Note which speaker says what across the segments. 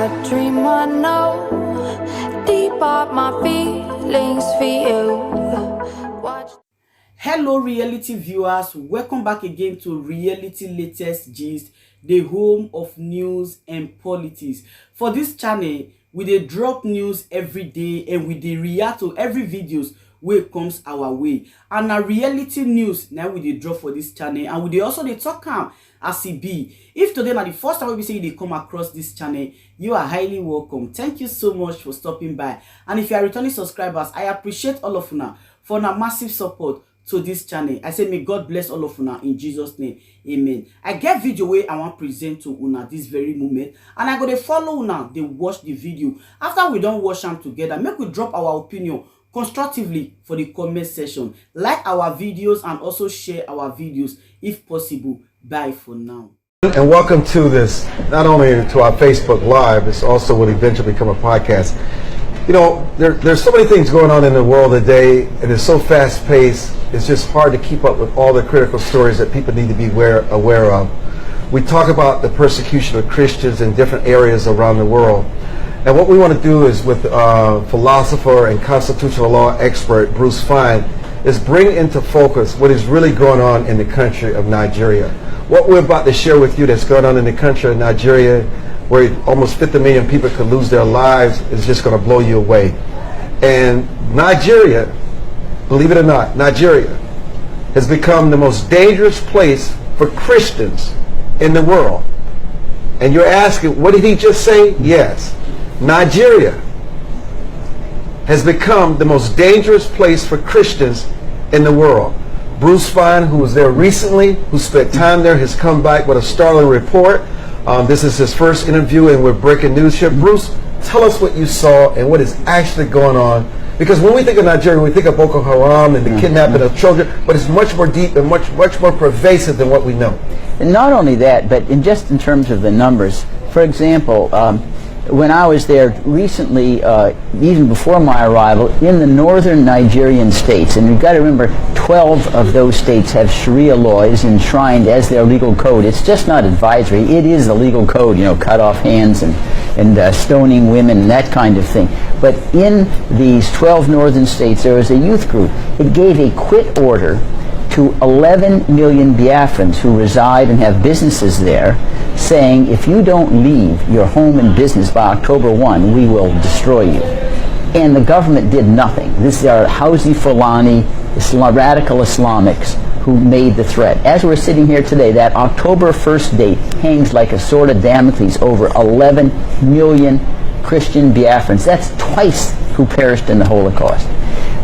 Speaker 1: a dream I know. Deep up my feelings for you. Watch.
Speaker 2: Hello reality viewers, welcome back again to Reality Latest Gist, the home of news and politics. For this channel, we dey drop news every day and we dey react to every videos wey comes our way. And na reality news now we dey drop for this channel, and we dey also dey talk am as e be. If today na the first time we say you dey come across this channel, you are highly welcome. Thank you so much for stopping by. And if you are returning subscribers, I appreciate all of una for una massive support to this channel. I say may God bless all of una in Jesus name, amen. I get video wey I want present to una this very moment, and I go dey follow una dey watch the video. After we don watch am together, make we drop our opinion constructively for the comment section. Like our videos and also share our videos if possible. Bye for now.
Speaker 3: And welcome to this, not only to our Facebook Live, this also will eventually become a podcast. You know, there's so many things going on in the world today, and it's so fast-paced, it's just hard to keep up with all the critical stories that people need to be aware of. We talk about the persecution of Christians in different areas around the world. And what we want to do is with philosopher and constitutional law expert Bruce Fein is bring into focus what is really going on in the country of Nigeria. What we're about to share with you that's going on in the country of Nigeria, where almost 50 million people could lose their lives, is just going to blow you away. And Nigeria, believe it or not, Nigeria has become the most dangerous place for Christians in the world. And you're asking, what did he just say? Yes. Nigeria has become the most dangerous place for Christians in the world. Bruce Fein, who was there recently, who spent time there, has come back with a startling report. This is his first interview, and we're breaking news here. Bruce, tell us what you saw and what is actually going on. Because when we think of Nigeria, we think of Boko Haram and the kidnapping of children, but it's much more deep and much more pervasive than what we know.
Speaker 4: And not only that, but just in terms of the numbers. For example, when I was there recently, even before my arrival, in the northern Nigerian states, and you've got to remember 12 of those states have Sharia laws enshrined as their legal code. It's just not advisory, it is the legal code, you know, cut off hands and stoning women and that kind of thing. But in these 12 northern states, there was a youth group. It gave a quit order to 11 million Biafrans who reside and have businesses there, saying, if you don't leave your home and business by October 1, we will destroy you. And the government did nothing. These are Housi Fulani, radical Islamics who made the threat. As we're sitting here today, that October 1st date hangs like a sword of Damocles over 11 million Christian Biafrans. That's twice who perished in the Holocaust.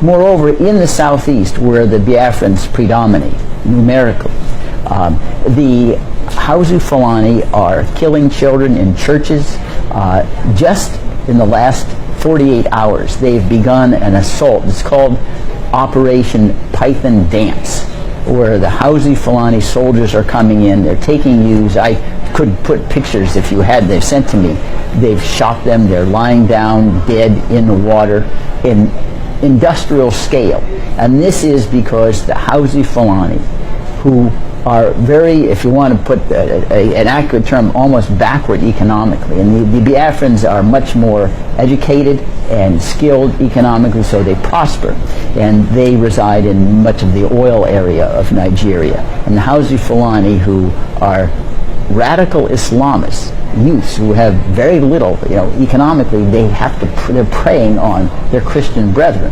Speaker 4: Moreover, in the southeast, where the Biafrans predominate numerically, the Housi Fulani are killing children in churches. Just in the last 48 hours, they've begun an assault. It's called Operation Python Dance, where the Housi Fulani soldiers are coming in. They're taking youths. I could put pictures if you had. They've sent to me. They've shot them. They're lying down dead in the water in industrial scale. And this is because the Housi Fulani, who are very, if you want to put an accurate term, almost backward economically. And the Biafrans are much more educated and skilled economically, so they prosper. And they reside in much of the oil area of Nigeria. And the Housi Fulani, who are radical Islamists, youths who have very little, you know, economically, they're preying on their Christian brethren.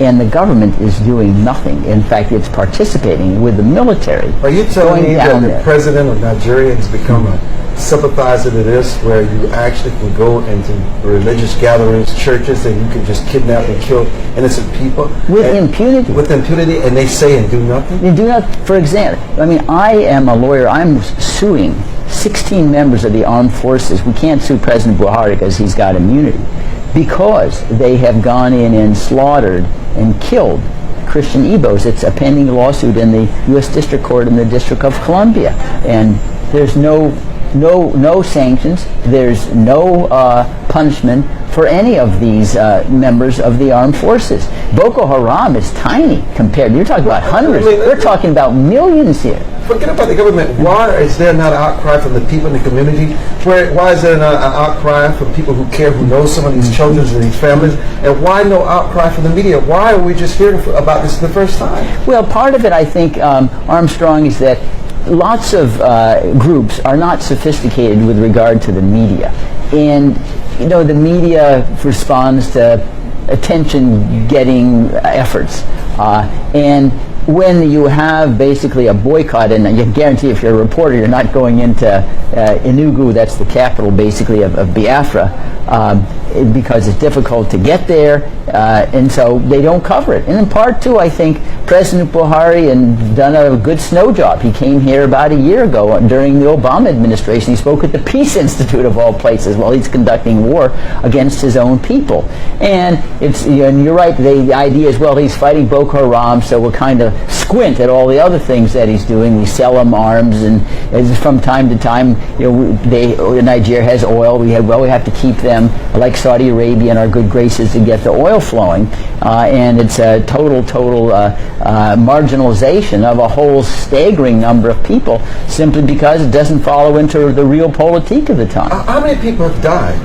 Speaker 4: And the government is doing nothing. In fact, it's participating with the military.
Speaker 3: Are you telling me that the president of Nigeria has become a sympathizer to this, where you actually can go into religious gatherings, churches, and you can just kidnap and kill innocent people?
Speaker 4: With impunity.
Speaker 3: With impunity, and they say and do nothing?
Speaker 4: They do not. For example, I mean, I am a lawyer. I'm suing 16 members of the armed forces. We can't sue President Buhari because he's got immunity, because they have gone in and slaughtered and killed Christian Igbos. It's a pending lawsuit in the U.S. District Court in the District of Columbia, and there's no no sanctions. There's no punishment for any of these members of the armed forces. Boko Haram is tiny compared. You're talking about hundreds. We're talking about millions here.
Speaker 3: Forget about the government. Why is there not an outcry from the people in the community? Why is there not an outcry from people who care, who know some of these children and these families? And why no outcry from the media? Why are we just hearing about this the first time?
Speaker 4: Well, part of it, I think, Armstrong, is that lots of groups are not sophisticated with regard to the media. And, you know, the media responds to attention-getting efforts. And when you have basically a boycott, and you guarantee if you're a reporter, you're not going into Enugu, that's the capital basically of Biafra, because it's difficult to get there, and so they don't cover it. And in part, too, I think President Buhari has done a good snow job. He came here about a year ago during the Obama administration. He spoke at the Peace Institute of all places while he's conducting war against his own people. And and you're right, the idea is, well, he's fighting Boko Haram, so we'll kind of squint at all the other things that he's doing. We sell him arms, and from time to time, Nigeria has oil. We have to keep them, like Saudi Arabia, in our good graces to get the oil flowing, and it's a total marginalization of a whole staggering number of people simply because it doesn't follow into the real politique of the time.
Speaker 3: How many people have died?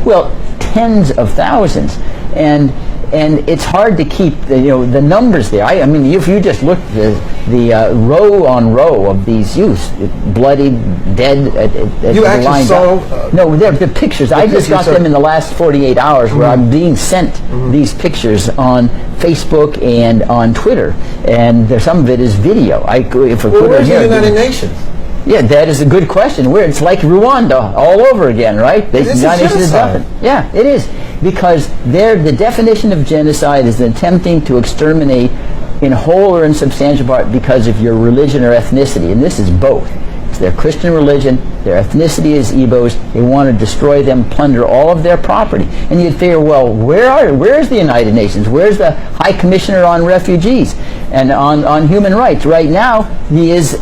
Speaker 4: Well, tens of thousands, and it's hard to keep the numbers there. I mean, if you just look at the row on row of these youths, bloody, dead.
Speaker 3: You actually saw?
Speaker 4: No, they're the pictures. I just got them in the last 48 hours, where I'm being sent these pictures on Facebook and on Twitter, and some of it is video.
Speaker 3: Where's the United Nations?
Speaker 4: Yeah, that is a good question. Where it's like Rwanda all over again, right?
Speaker 3: This is genocide.
Speaker 4: Yeah, it is, because the definition of genocide is attempting to exterminate in whole or in substantial part because of your religion or ethnicity, and this is both. It's their Christian religion, their ethnicity is Igbos. They want to destroy them, plunder all of their property. And you'd figure, well, where's the United Nations? Where's the High Commissioner on Refugees and on Human Rights? Right now, he's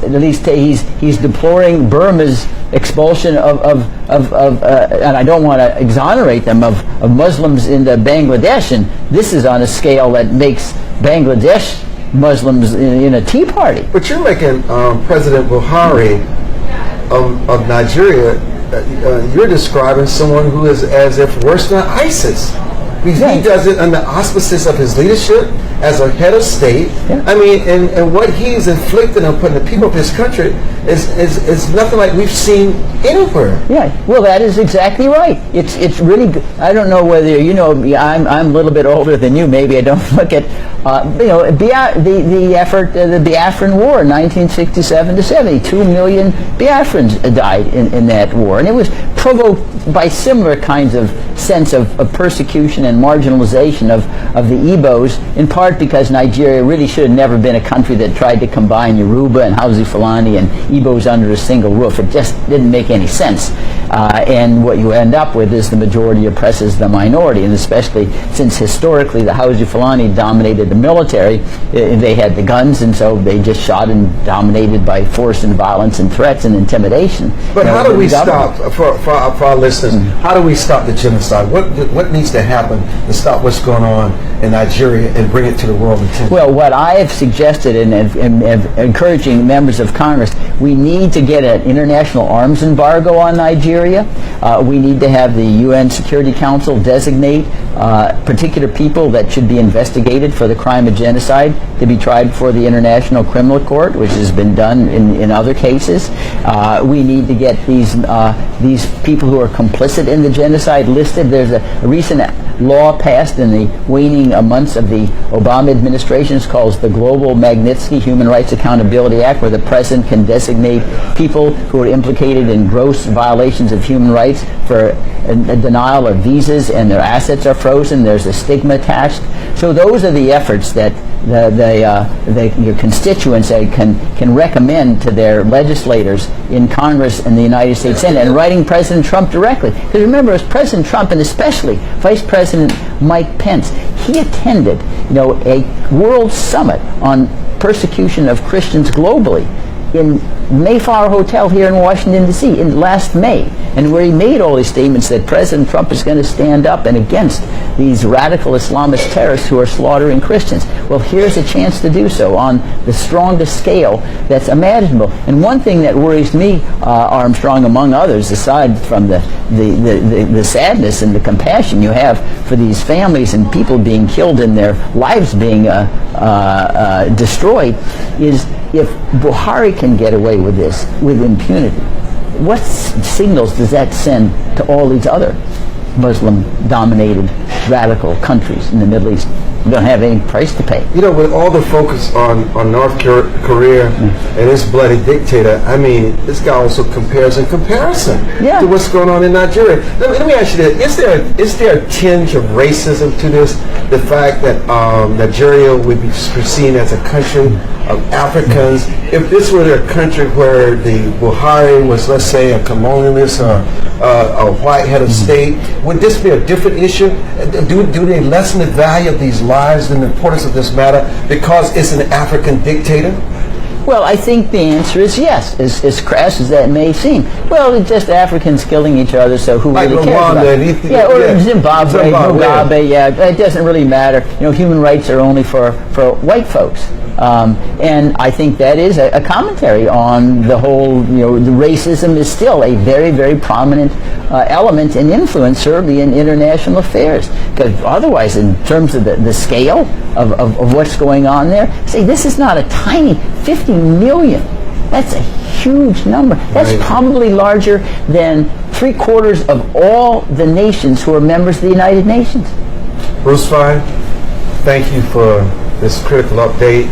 Speaker 4: deploring Burma's expulsion of and I don't want to exonerate them, of Muslims into Bangladesh, and this is on a scale that makes Bangladesh Muslims in a tea party.
Speaker 3: But you're making President Buhari of Nigeria, you're describing someone who is as if worse than ISIS. Because he does it under auspices of his leadership as a head of state.
Speaker 4: Yeah.
Speaker 3: I mean, and what he's inflicting on putting the people of his country is nothing like we've seen anywhere.
Speaker 4: Yeah, well, that is exactly right. It's really good. I don't know whether I'm a little bit older than you. Maybe I don't look at the effort, the Biafran War, 1967 to 70. 2 million Biafrans died in that war, and it was provoked by similar kinds of sense of persecution and marginalization of the Igbos, in part because Nigeria really should have never been a country that tried to combine Yoruba and Hausa Fulani and Igbos under a single roof. It just didn't make any sense. And what you end up with is the majority oppresses the minority, and especially since historically the Hausa Fulani dominated the military, they had the guns, and so they just shot and dominated by force and violence and threats and intimidation.
Speaker 3: But how do we stop, for our listeners, how do we stop the genocide? What needs to happen to stop what's going on in Nigeria and bring it to the world attention?
Speaker 4: Well, what I have suggested and encouraging members of Congress, we need to get an international arms embargo on Nigeria. We need to have the UN Security Council designate particular people that should be investigated for the crime of genocide to be tried before the International Criminal Court, which has been done in other cases. We need to get these people who are complicit in the genocide listed. There's a recent law passed in the waning months of the Obama administration. It's called the Global Magnitsky Human Rights Accountability Act, where the president can designate people who are implicated in gross violations of human rights for a denial of visas, and their assets are frozen. There's a stigma attached. So those are the efforts that your constituents can recommend to their legislators in Congress and the United States Senate, and writing President Trump directly. Because remember, it was President Trump, and especially Vice President Mike Pence, he attended a world summit on persecution of Christians globally. in Mayflower Hotel here in Washington, D.C. in last May, and where he made all these statements that President Trump is going to stand up and against these radical Islamist terrorists who are slaughtering Christians. Well, here's a chance to do so on the strongest scale that's imaginable. And one thing that worries me, Armstrong, among others, aside from the sadness and the compassion you have for these families and people being killed and their lives being destroyed, is if Buhari can get away with this with impunity, what signals does that send to all these other Muslim-dominated radical countries in the Middle East? We don't have any price to pay.
Speaker 3: You know, with all the focus on North Korea and its bloody dictator, I mean, this guy also compares in comparison to what's going on in Nigeria. Let me ask you this. Is there a tinge of racism to this? The fact that Nigeria would be seen as a country of Africans. If this were a country where the Buhari was, let's say, a colonialist or a white head of state, would this be a different issue? Do they lessen the value of these lives and the importance of this matter because it's an African dictator?
Speaker 4: Well, I think the answer is yes, as crass as that may seem. Well, it's just Africans killing each other, so who really cares about it? Yeah, or Zimbabwe, Mugabe, it doesn't really matter. You know, human rights are only for white folks. And I think that is a commentary on the whole, you know, the racism is still a very, very prominent element and influence, certainly in international affairs. Because otherwise, in terms of the scale of what's going on there, see, this is not a tiny 50 million. That's a huge number. That's probably larger than 3/4 of all the nations who are members of the United Nations.
Speaker 3: Bruce Fine, thank you for this critical update.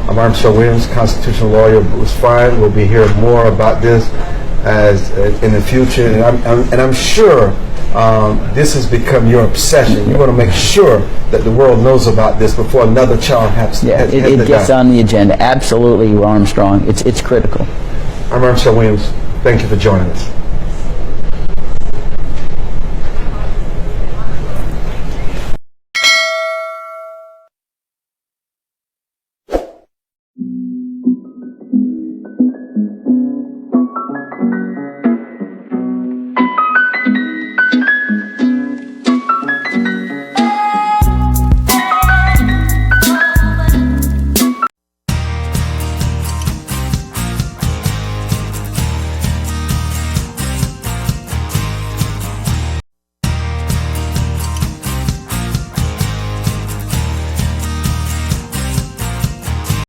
Speaker 3: I'm Armstrong Williams, constitutional lawyer. Bruce Fine. We'll be hearing more about this as in the future, and I'm sure this has become your obsession. You want to make sure that the world knows about this before another child has
Speaker 4: it gets on the agenda. Absolutely, Armstrong. It's critical.
Speaker 3: I'm Armstrong Williams. Thank you for joining us.